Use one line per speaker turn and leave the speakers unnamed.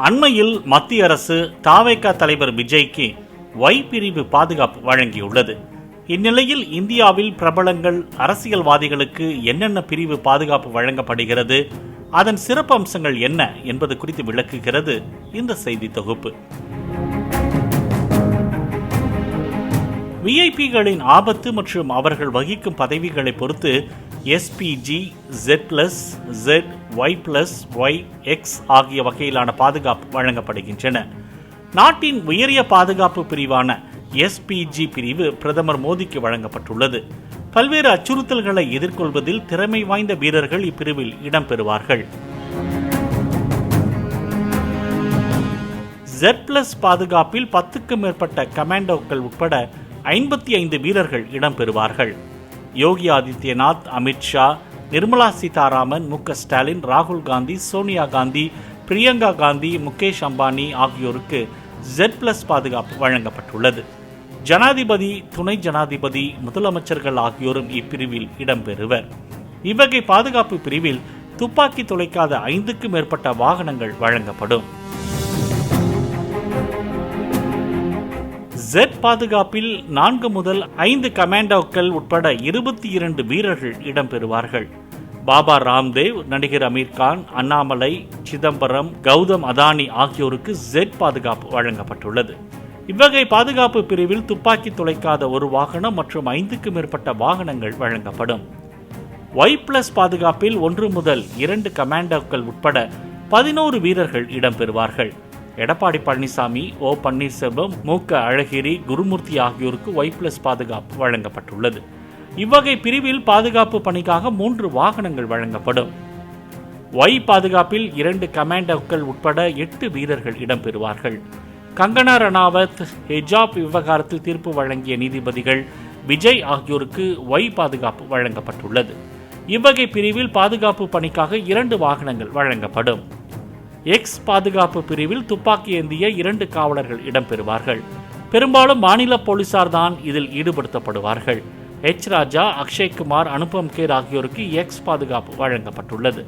அண்மையில் மத்திய அரசு தாவேகா தலைவர் விஜய்க்கு ஒய் பிரிவு பாதுகாப்பு வழங்கியுள்ளது. இந்நிலையில் இந்தியாவில் பிரபலங்கள், அரசியல்வாதிகளுக்கு என்னென்ன பிரிவு பாதுகாப்பு வழங்கப்படுகிறது, அதன் சிறப்பு அம்சங்கள் என்ன என்பது குறித்து விளக்குகிறது இந்த செய்தி தொகுப்பு. விஐபிகளின் ஆபத்து மற்றும் அவர்கள் வகிக்கும் பதவிகளை பொறுத்து SPG, Z+, Z, Y+, Y, X ஆகிய வகையிலான பாதுகாப்பு வழங்கப்படுகின்றன. நாட்டின் உயரிய பாதுகாப்பு பிரிவான எஸ்பிஜி பிரிவு பிரதமர் மோடிக்கு வழங்கப்பட்டுள்ளது. பல்வேறு அச்சுறுத்தல்களை எதிர்கொள்வதில் திறமை வாய்ந்த வீரர்கள் இப்பிரிவில் இடம்பெறுவார்கள். Z+ பாதுகாப்பில் 10க்கும் மேற்பட்ட கமாண்டோக்கள் உட்பட 55 வீரர்கள் இடம்பெறுவார்கள். யோகி ஆதித்யநாத், அமித்ஷா, நிர்மலா சீதாராமன், மு.க. ஸ்டாலின், ராகுல் காந்தி, சோனியா காந்தி, பிரியங்கா காந்தி, முகேஷ் அம்பானி ஆகியோருக்கு Z+ பாதுகாப்பு வழங்கப்பட்டுள்ளது. ஜனாதிபதி, துணை ஜனாதிபதி, முதலமைச்சர்கள் ஆகியோரும் இப்பிரிவில் இடம்பெறுவர். இவ்வகை பாதுகாப்பு பிரிவில் துப்பாக்கி துளைக்காத 5க்கும் மேற்பட்ட வாகனங்கள் வழங்கப்படும். Z பாதுகாப்பில் 4 முதல் 5 கமாண்டோக்கள் உட்பட 22 வீரர்கள் இடம்பெறுவார்கள். பாபா ராம்தேவ், நடிகர் அமீர்கான், அண்ணாமலை, சிதம்பரம், கௌதம் அதானி ஆகியோருக்கு Z பாதுகாப்பு வழங்கப்பட்டுள்ளது. இவ்வகை பாதுகாப்பு பிரிவில் துப்பாக்கி துளைக்காத ஒரு வாகனம் மற்றும் 5க்கும் மேற்பட்ட வாகனங்கள் வழங்கப்படும். Y+ பாதுகாப்பில் 1 முதல் 2 கமாண்டோக்கள் உட்பட 11 வீரர்கள் இடம்பெறுவார்கள். எடப்பாடி பழனிசாமி, ஓ பன்னீர்செல்வம், மு.க. அழகிரி, குருமூர்த்தி ஆகியோருக்கு Y+ பாதுகாப்பு வழங்கப்பட்டுள்ளது. இவ்வகை பிரிவில் பாதுகாப்பு பணிக்காக 3 வாகனங்கள் வழங்கப்படும். Y பாதுகாப்பில் 2 கமாண்டோக்கள் உட்பட 8 வீரர்கள் இடம்பெறுவார்கள். கங்கனா ரணாவத், ஹிஜாப் விவகாரத்தில் தீர்ப்பு வழங்கிய நீதிபதிகள் விஜய் ஆகியோருக்கு Y பாதுகாப்பு வழங்கப்பட்டுள்ளது. இவ்வகை பிரிவில் பாதுகாப்பு பணிக்காக 2 வாகனங்கள் வழங்கப்படும். X பாதுகாப்பு பிரிவில் துப்பாக்கி ஏந்திய 2 காவலர்கள் இடம்பெறுவார்கள். பெரும்பாலும் மாநில போலீசார் தான் இதில் ஈடுபடுத்தப்படுவார்கள். H ராஜா, அக்ஷய்குமார், அனுபம் கேர் ஆகியோருக்கு X பாதுகாப்பு வழங்கப்பட்டுள்ளது.